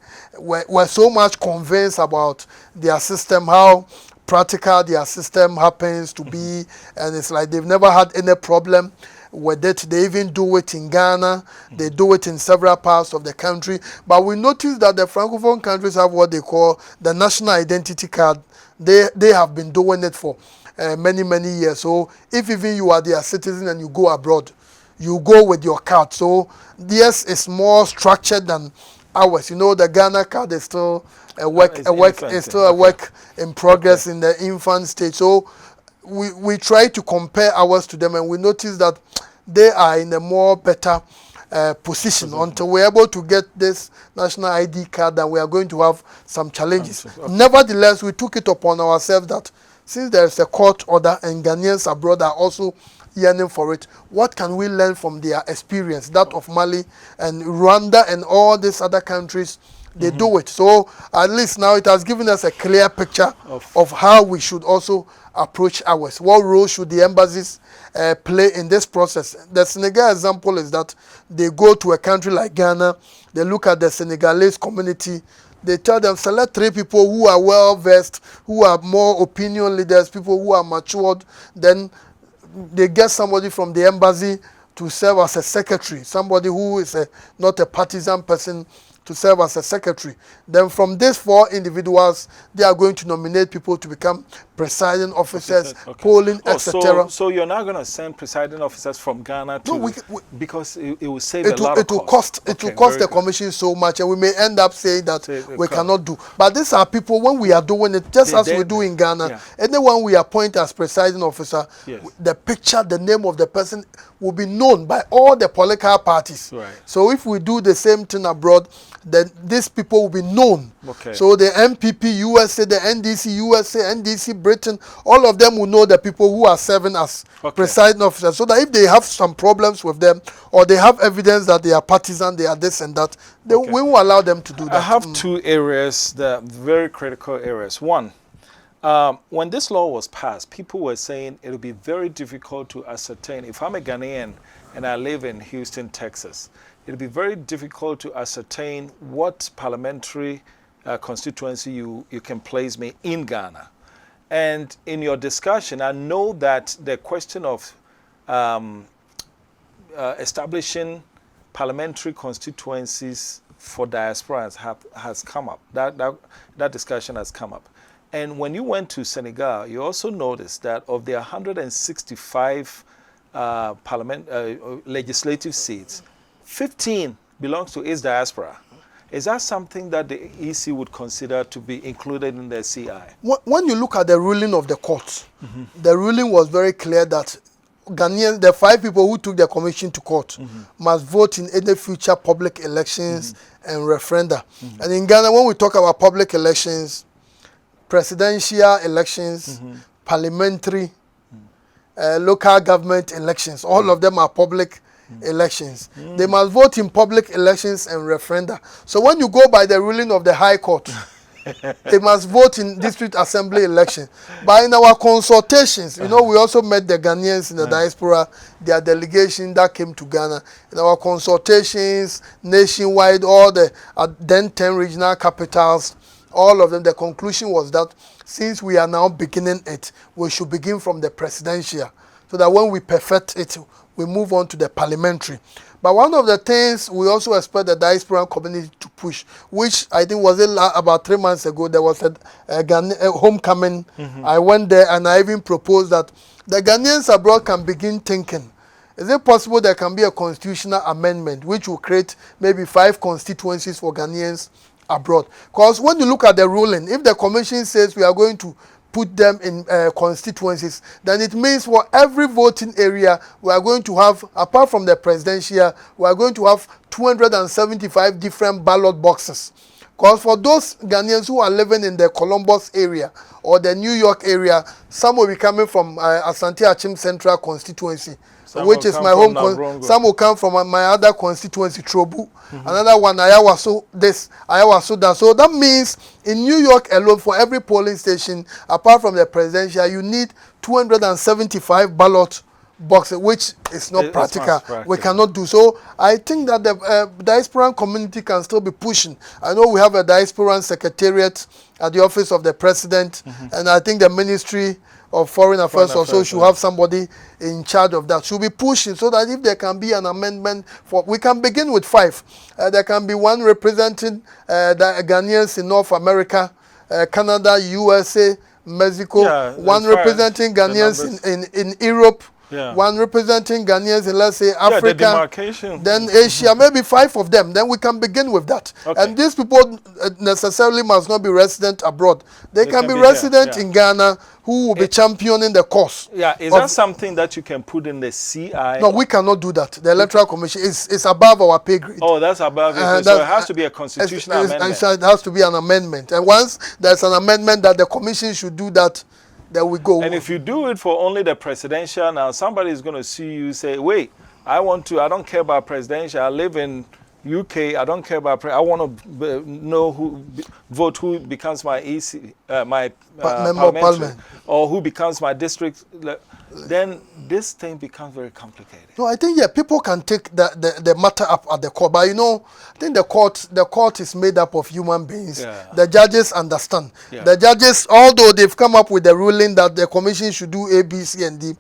so much convinced about their system, how practical their system happens to be, and it's like they've never had any problem with it. They even do it in Ghana. They do it in several parts of the country. But we noticed that the Francophone countries have what they call the national identity card. They have been doing it for many years. So if even you are their citizen and you go abroad, you go with your card. So yes, it's more structured than ours. You know, the Ghana card is still a work in progress in the infant stage. So we try to compare ours to them, and we notice that they are in a more better position. Until we're able to get this national ID card, and we are going to have some challenges. Nevertheless, we took it upon ourselves that since there is a court order and Ghanaians abroad are also yearning for it, what can we learn from their experience, that of Mali and Rwanda and all these other countries? They do it. So at least now it has given us a clear picture of how we should also approach ours. What role should the embassies play in this process? The Senegal example is that they go to a country like Ghana, they look at the Senegalese community, they tell them, select 3 people who are well-versed, who are more opinion leaders, people who are matured. Then they get somebody from the embassy to serve as a secretary, somebody who is not a partisan person, to serve as a secretary. Then from these 4 individuals, they are going to nominate people to become presiding officers, polling, etc. So you're not going to send presiding officers from Ghana to... No, because it will save a lot of cost. It will cost the commission so much, and we may end up saying that we cannot do. But these are people, when we are doing it, just as we do in Ghana, anyone we appoint as presiding officer, the picture, the name of the person will be known by all the political parties. Right. So if we do the same thing abroad, then these people will be known. Okay. So the MPP USA, the NDC USA, NDC Britain, all of them will know the people who are serving as presiding officers. So that if they have some problems with them, or they have evidence that they are partisan, they are this and that, we will allow them to do that. I have 2 areas, that very critical areas. One, when this law was passed, people were saying it would be very difficult to ascertain. If I'm a Ghanaian and I live in Houston, Texas, it would be very difficult to ascertain what parliamentary constituency you can place me in Ghana. And in your discussion, I know that the question of establishing parliamentary constituencies for diasporans has come up. That discussion has come up. And when you went to Senegal, you also noticed that of the 165 legislative seats, 15 belongs to its diaspora. Is that something that the EC would consider to be included in the CI? When you look at the ruling of the court, the ruling was very clear that Ghanaians, the 5 people who took the commission to court, must vote in any future public elections and referenda. And in Ghana, when we talk about public elections, presidential elections, parliamentary, local government elections, all of them are public elections. They must vote in public elections and referenda. So when you go by the ruling of the High Court, they must vote in district assembly election. But in our consultations, we also met the Ghanaians in the diaspora, their delegation that came to Ghana. In our consultations, nationwide, all the then 10 regional capitals, all of them, the conclusion was that since we are now beginning it, we should begin from the presidential, so that when we perfect it, we move on to the parliamentary. But one of the things we also expect the diaspora community to push, which I think was about 3 months ago, there was a homecoming. I went there and I even proposed that the Ghanaians abroad can begin thinking, is it possible there can be a constitutional amendment which will create maybe 5 constituencies for Ghanaians abroad? Because when you look at the ruling, if the commission says we are going to put them in constituencies, then it means for every voting area, we are going to have, apart from the presidential, we are going to have 275 different ballot boxes. Because for those Ghanaians who are living in the Columbus area or the New York area, some will be coming from Asante Achim Central constituency, which is my home. Some will come from my other constituency, Trobu. Another one, Ayawaso, Ayawaso, that. So that means in New York alone, for every polling station, apart from the presidential, you need 275 ballot boxes, which is not practical. We cannot do so. I think that the diasporan community can still be pushing. I know we have a diasporan secretariat at the office of the president, and I think the Ministry of Foreign Affairs also should have somebody in charge of that. Should be pushing so that if there can be an amendment, we can begin with 5. There can be one representing the Ghanaians in North America, Canada, USA, Mexico, one representing Ghanaians in Europe, one representing Ghanaians in, let's say, Africa, then Asia, maybe 5 of them. Then we can begin with that. And these people necessarily must not be resident abroad. They can be resident in Ghana, who will be championing the cause. Is that something that you can put in the CI? No, we cannot do that. The Electoral Commission is above our pay grade. Oh, that's above it. So it has to be a constitutional amendment. It has to be an amendment. And once there's an amendment that the Commission should do that, then we go. And if you do it for only the presidential, now somebody is going to see you say, wait, I don't care about presidential. I live in UK. I don't care about. I want to know vote who becomes my EC, my member of parliament, or who becomes my district. Then this thing becomes very complicated. No, I think people can take the matter up at the court, but I think the court is made up of human beings. The judges understand. The judges, although they've come up with the ruling that the commission should do A, B, C, and D,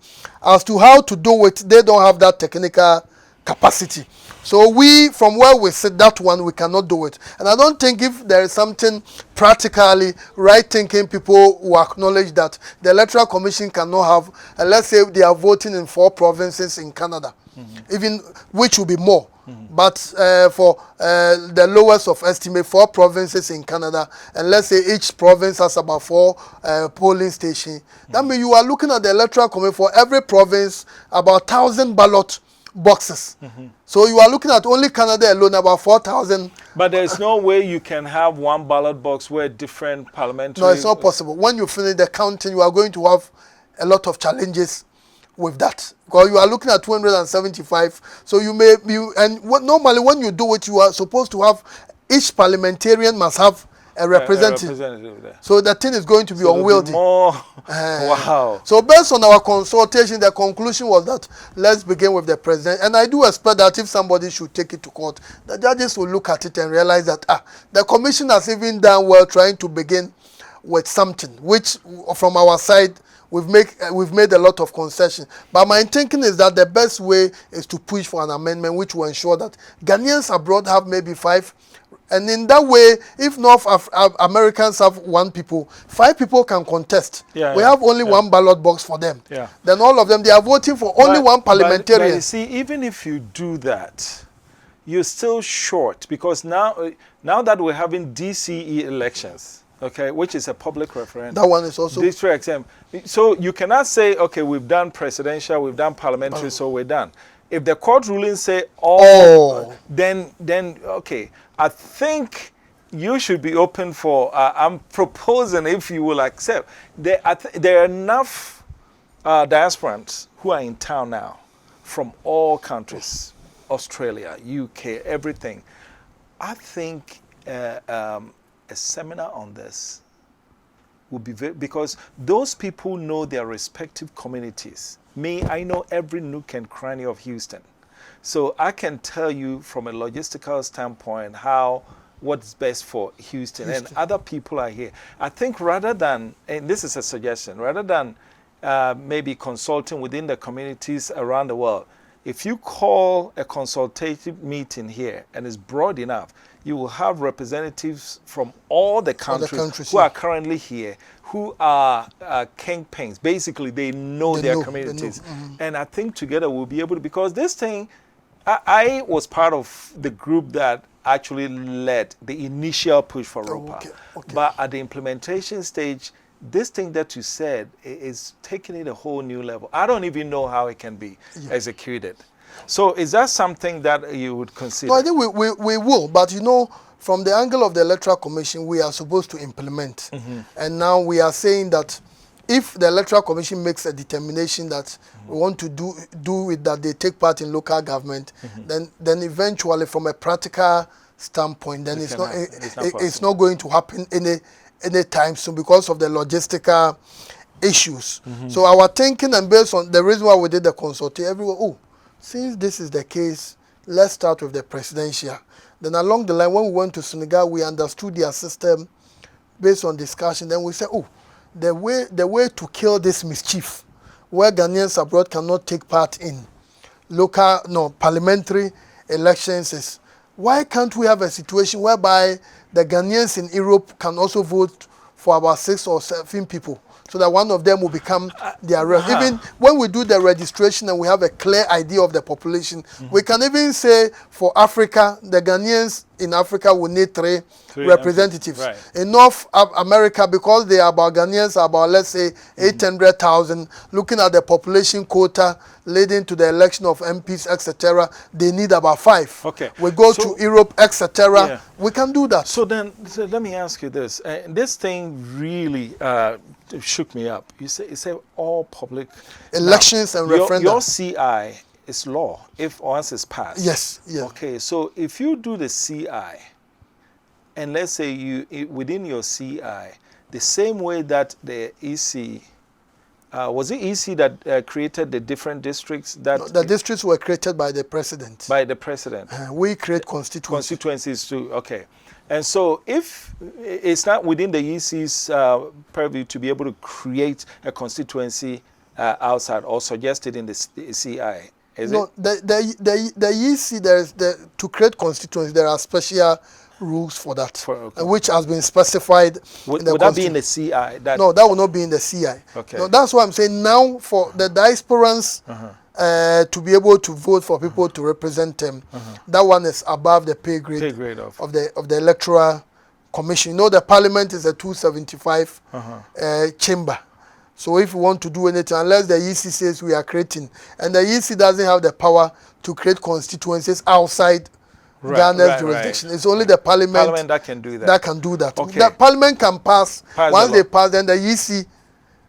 as to how to do it, they don't have that technical capacity. So we, from where we sit, that one, we cannot do it. And I don't think if there is something practically right-thinking people who acknowledge that the Electoral Commission cannot have, let's say they are voting in 4 provinces in Canada, even, which will be more. But for the lowest of estimate, 4 provinces in Canada, and let's say each province has about 4 polling stations. That means you are looking at the Electoral Commission for every province, about 1,000 ballot boxes. So you are looking at only Canada alone, about 4,000. But there's no way you can have one ballot box where different parliamentary... No, it's not possible. When you finish the counting, you are going to have a lot of challenges with that. Because you are looking at 275. So normally when you do it, you are supposed to have, each parliamentarian must have a representative there. So the thing is going to be unwieldy. Wow. So based on our consultation, the conclusion was that let's begin with the president. And I do expect that if somebody should take it to court, the judges will look at it and realize that the commission has even done well trying to begin with something, which from our side, we've made a lot of concessions. But my thinking is that the best way is to push for an amendment which will ensure that Ghanaians abroad have maybe 5. And in that way, if North Americans have 1 people, 5 people can contest. We have only 1 ballot box for them. Then all of them, they are voting for only 1 parliamentarian. But you see, even if you do that, you're still short, because now that we're having DCE elections, okay, which is a public referendum. That one is also district exam. So you cannot say, okay, we've done presidential, we've done parliamentary, so we're done. If the court rulings say then okay, I think you should be open for. I'm proposing, if you will accept, there are enough diasporans who are in town now from all countries, Australia, UK, everything. I think a seminar on this would be because those people know their respective communities. I know every nook and cranny of Houston. So I can tell you from a logistical standpoint what's best for Houston, and other people are here. I think rather than, and this is a suggestion, rather than maybe consulting within the communities around the world, if you call a consultative meeting here and it's broad enough, you will have representatives from all the countries who are currently here, who are kingpins. Basically, they know their communities. And I think together we'll be able to, because this thing, I was part of the group that actually led the initial push for Ropaa. But at the implementation stage, this thing that you said is taking it a whole new level. I don't even know how it can be executed. So is that something that you would consider? No, I think we will, but from the angle of the Electoral Commission, we are supposed to implement. And now we are saying that if the Electoral Commission makes a determination that we want to do it, that they take part in local government, then eventually from a practical standpoint, then it's not going to happen any time soon because of the logistical issues. So our thinking, and based on the reason why we did the consultation, everyone, since this is the case, let's start with the presidential. Then along the line, when we went to Senegal, we understood their system based on discussion. Then we said, the way to kill this mischief, where Ghanaians abroad cannot take part in parliamentary elections, is why can't we have a situation whereby the Ghanaians in Europe can also vote for about 6 or 7 people, so that one of them will become their rep. Even when we do the registration and we have a clear idea of the population, we can even say for Africa, the Ghanaians in Africa will need 3 representatives. In North America, because they are about Ghanaians, about, let's say, 800,000, looking at the population quota leading to the election of MPs, etc., they need about 5. We go to Europe, etc. We can do that. So let me ask you this. This thing really shook me up. You say all public elections and referenda. Your CI is law if once it's passed. Yes. Okay, so if you do the CI, and let's say you within your CI, the same way that the EC, was it EC that created the different districts? The districts were created by the president. By the president. We create constituencies. Constituencies too, okay. And so if it's not within the EC's purview to be able to create a constituency outside or suggested in the CI, Is no, it? The EC, to create constituency, there are special rules for that, which has been specified in the Would that be in the CI? No, that will not be in the CI. Okay. No, that's why I'm saying now for the diasporans to be able to vote for people to represent them, that one is above the pay grade of the electoral commission. You know, the parliament is a 275 chamber. So if you want to do anything, unless the EC says we are creating, and the EC doesn't have the power to create constituencies outside Ghana's jurisdiction. It's only the parliament that can do that. That can do that. Okay. The parliament can pass. Once they pass, then the EC,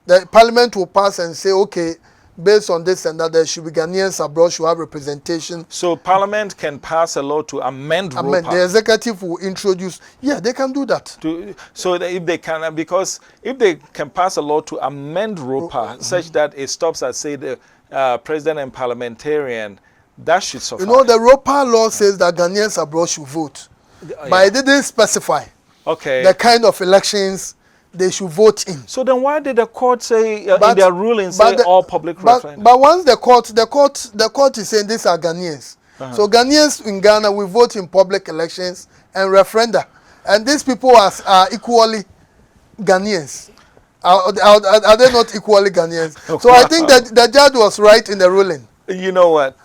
the parliament will pass and say, okay, based on this and that, there should be Ghanaians abroad should have representation. So Parliament can pass a law to amend Ropaa. The executive will introduce. Yeah, they can do that. So that if they can, because if they can pass a law to amend Ropaa such that it stops at, say, the president and parliamentarian, that should suffice. You know, the Ropaa law says that Ghanaians abroad should vote, but it didn't specify the kind of elections they should vote in. So then why did the court say in their ruling say all public referendum? But once the court is saying these are Ghanaians. So Ghanaians in Ghana will vote in public elections and referenda. And these people are equally Ghanaians. Are they not equally Ghanaians? So I think that the judge was right in the ruling. You know what,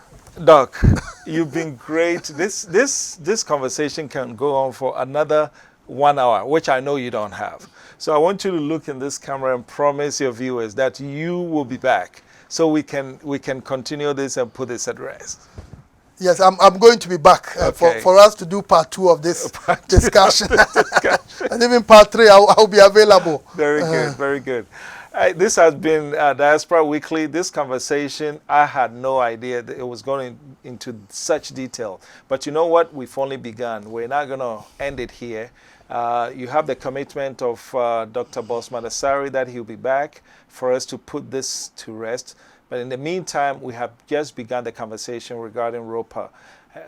Doc, you've been great. This conversation can go on for another 1 hour, which I know you don't have. So I want you to look in this camera and promise your viewers that you will be back, so we can continue this and put this at rest. Yes, I'm going to be back for us to do part 2 of this discussion. And even part 3, I'll be available. Very good, very good. This has been Diaspora Weekly. This conversation, I had no idea that it was going into such detail. But you know what? We've only begun. We're not going to end it here. You have the commitment of Dr. Bossman Asare that he'll be back for us to put this to rest. But in the meantime, we have just begun the conversation regarding Ropaa,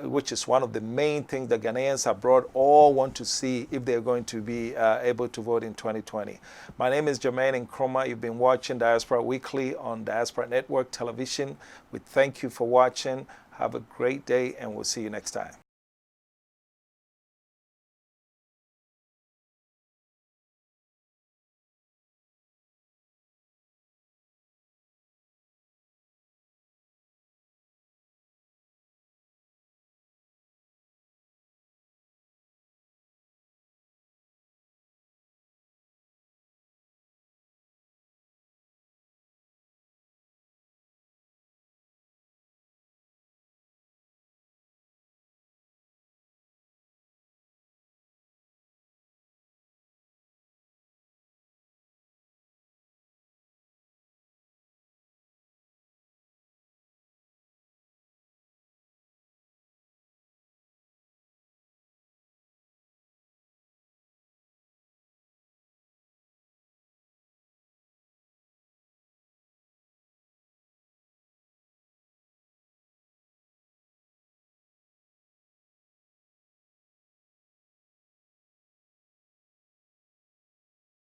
which is one of the main things that Ghanaians abroad all want to see if they're going to be able to vote in 2020. My name is Jermaine Nkrumah. You've been watching Diaspora Weekly on Diaspora Network Television. We thank you for watching. Have a great day, and we'll see you next time.